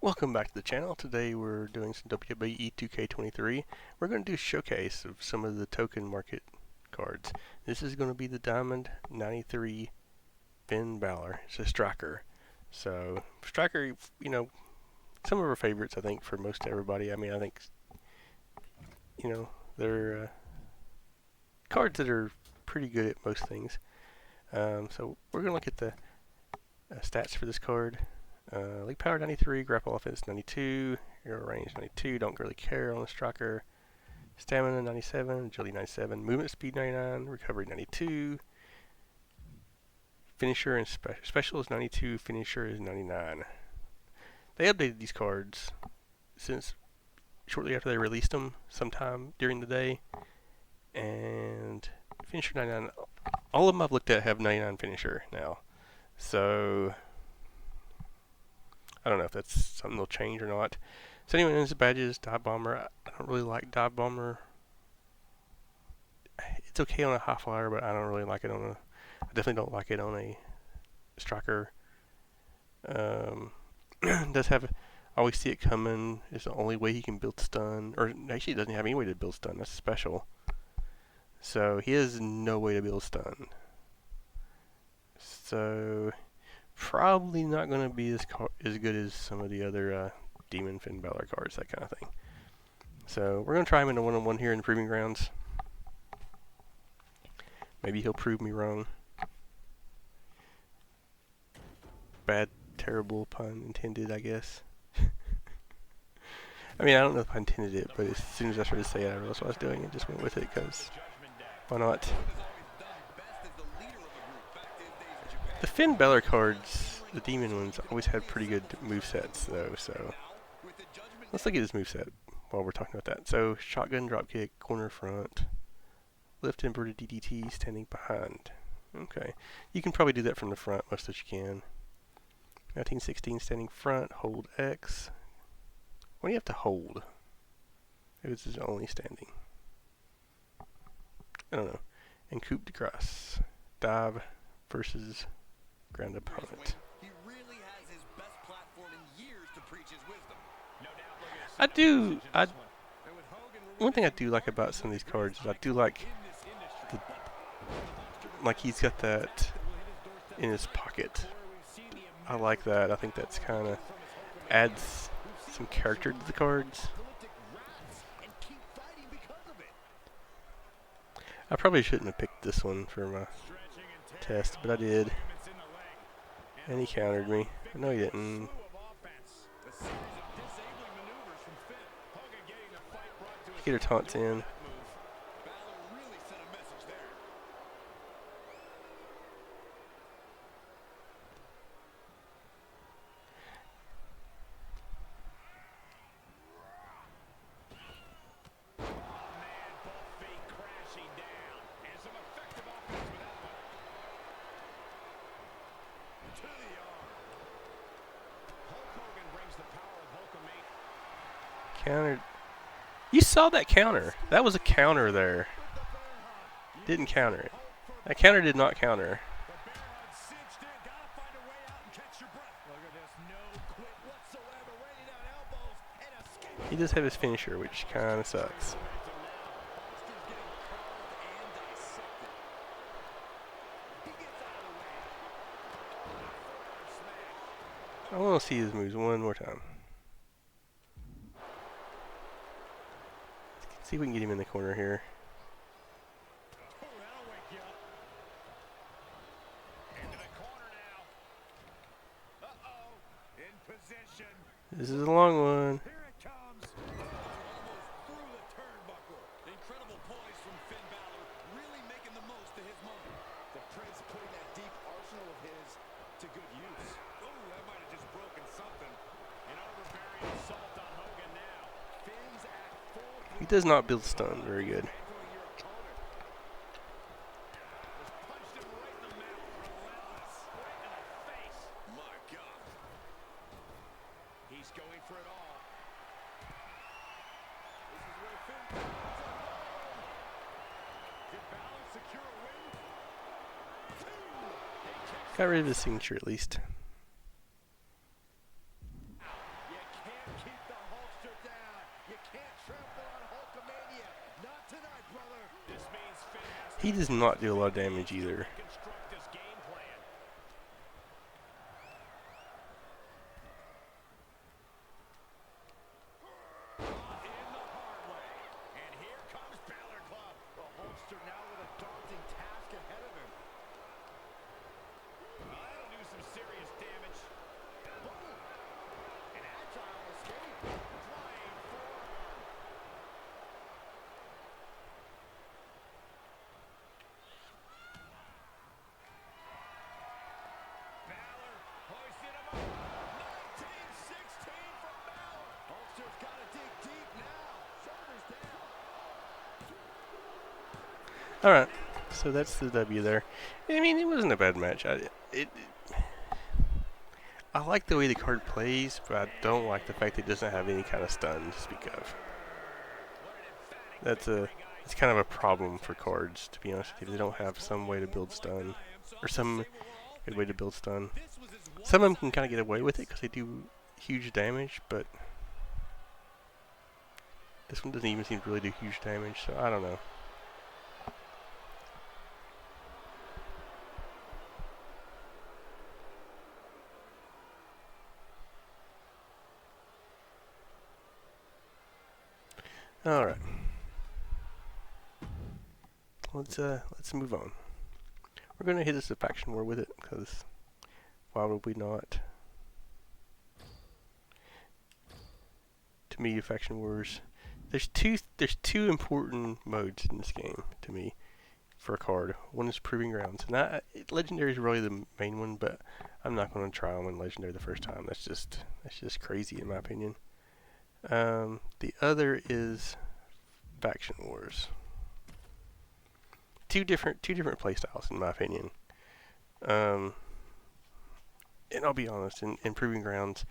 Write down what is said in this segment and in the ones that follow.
Welcome back to the channel. Today we're doing some WWE2K23. We're going to do a showcase of some of the token market cards. This is going to be the Diamond 93 Finn Balor. It's a striker. So, striker, you know, some of our favorites, I think, for most everybody. I mean, I think, you know, they're cards that are pretty good at most things. So, we're going to look at the stats for this card. League power 93, grapple offense 92, aerial range 92, don't really care on the striker. Stamina 97, agility 97, movement speed 99, recovery 92, finisher and special is 92, finisher is 99. They updated these cards since shortly after they released them, sometime during the day, and finisher 99, all of them I've looked at have 99 finisher now, so I don't know if that's something they'll change or not. So anyway, there's the badges, Dive Bomber. I don't really like Dive Bomber. It's okay on a high flyer, but I don't really like it on a... I definitely don't like it on a striker. Does have... I always see it coming. It's the only way he can build stun. Or actually, he doesn't have any way to build stun. That's special. So he has no way to build stun. So... probably not going to be as good as some of the other Demon Finn Balor cards, that kind of thing. So we're going to try him in a one-on-one here in the Proving Grounds. Maybe he'll prove me wrong. Bad, terrible pun intended, I guess. I mean, I don't know if I intended it, but as soon as I started to say it, I realized what I was doing and just went with it, because why not? The Finn Balor cards, the Demon ones, always had pretty good movesets, though, so let's look at his moveset while we're talking about that. So, shotgun, dropkick, corner front, lift, inverted DDT, standing behind. Okay, you can probably do that from the front, most that you can. 1916, standing front, hold X. What do you have to hold? Maybe this is only standing. I don't know. And coup de grace, dive versus ground opponent. One thing I do like about some of these cards is I do like he's got that in his pocket. I like that. I think that's kind of adds some character to the cards. I probably shouldn't have picked this one for my test, but I did. And he countered me. No, he didn't. Get her taunts in. Countered. You saw that counter. That was a counter there. Didn't counter it. That counter did not counter. He does have his finisher, which kind of sucks. I want to see his moves one more time. Let's see if we can get him in the corner here. This is a long one. Incredible poise from Finn Balor, really making the most of his moment. The Prince putting that deep arsenal of his to good use. Oh, that might have just broken something. An overbearing assault on Hogan now. Finn's at full. He does not build stun very good. Punched him right in the mouth. Relentless. Right in the face. My God. He's going for it all. This is where Finn comes alone. Did Balor secure a win? Got rid of his signature at least. You He does not do a lot of damage either. And here comes Balor Club. The Hulkster now with a daunting task ahead of him. That'll do some serious damage. Boom. An agile escape. Flying forearm. Balor hoisting him up. 1916 from Balor. Hulkster's got to dig deep now. Shoulders down. Alright, so that's the W there. I mean, it wasn't a bad match. I like the way the card plays, but I don't like the fact that it doesn't have any kind of stun to speak of. It's kind of a problem for cards, to be honest with you. They don't have some way to build stun, or some good way to build stun. Some of them can kind of get away with it because they do huge damage, but this one doesn't even seem to really do huge damage, so I don't know. All right, let's move on. We're gonna hit this a faction war with it because why would we not? To me, faction wars. There's two important modes in this game to me for a card. One is Proving Grounds, and Legendary is really the main one, but I'm not going to try them in Legendary the first time. That's just crazy in my opinion. The other is Faction Wars. Two different playstyles in my opinion. And I'll be honest, in Proving Grounds,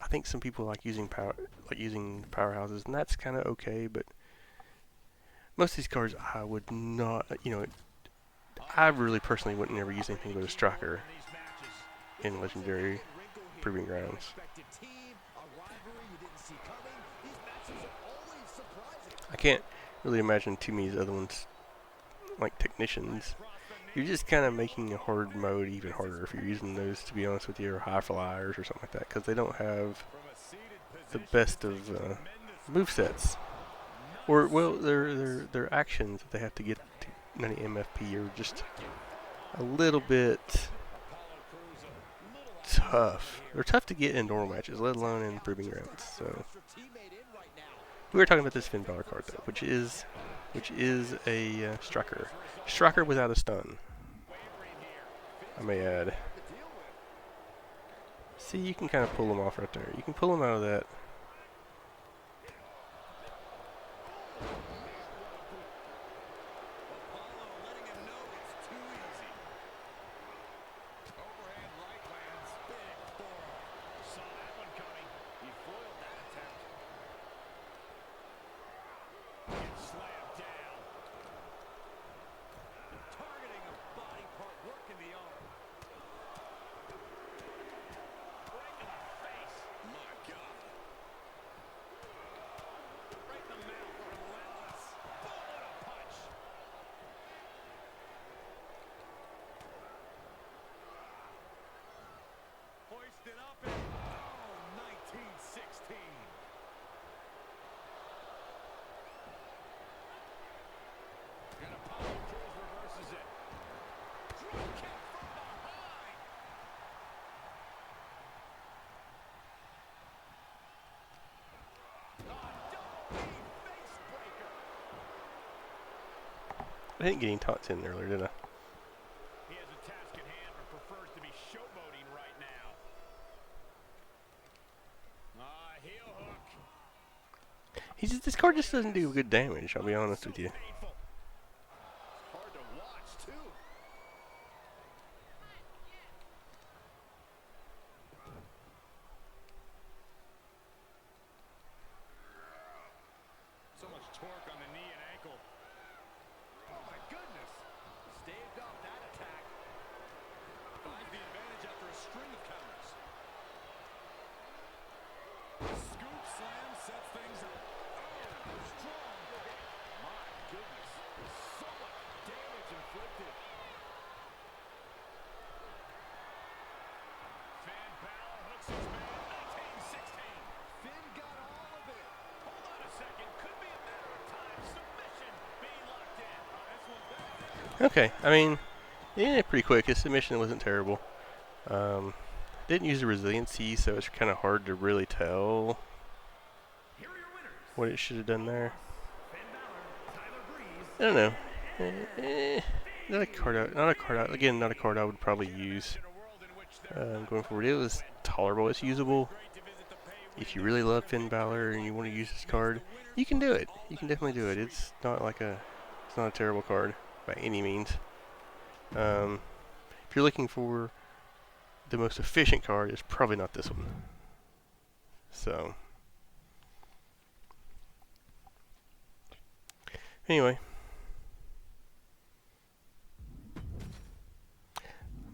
I think some people like using powerhouses, and that's kind of okay. But most of these cards, I would not. I really personally wouldn't never use anything but a striker in Legendary Proving Grounds. I can't really imagine too many other ones like Technicians. You're just kind of making a hard mode even harder if you're using those, to be honest with you, or High Flyers or something like that, because they don't have the best of movesets. Or, well, their actions that they have to get to 90 MFP are just a little bit tough. They're tough to get in normal matches, let alone in Proving Grounds. So we were talking about this Finn Balor card though, which is a striker. Striker without a stun, I may add. See, you can kind of pull him off right there. You can pull him out of that. I didn't get any taunts in earlier, did I? He has a task at hand, but prefers to be showboating right now. Heel hook. This card just doesn't do good damage, I'll be honest with you. Hard to watch, too. So much torque on the knee and ankle. Oh my goodness. Staved off that attack. Finds the advantage after a string of counters. Scoop slam sets things up. Oh, strong. My goodness. Okay, I mean, yeah, pretty quick. His submission wasn't terrible. Didn't use the resiliency, so it's kind of hard to really tell what it should have done there. I don't know. Not a card out. Not a card out. Again, not a card I would probably use going forward. It was tolerable. It's usable. If you really love Finn Balor and you want to use this card, you can do it. You can definitely do it. It's not a terrible card by any means. If you're looking for the most efficient card, it's probably not this one. So, anyway.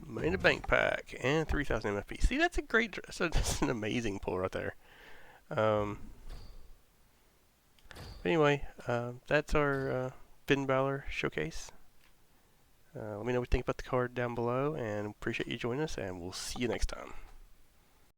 Money in the Bank pack and 3,000 MFP. See, that's a great, that's an amazing pull right there. Anyway, that's our Finn Balor showcase. Let me know what you think about the card down below, and appreciate you joining us, and we'll see you next time.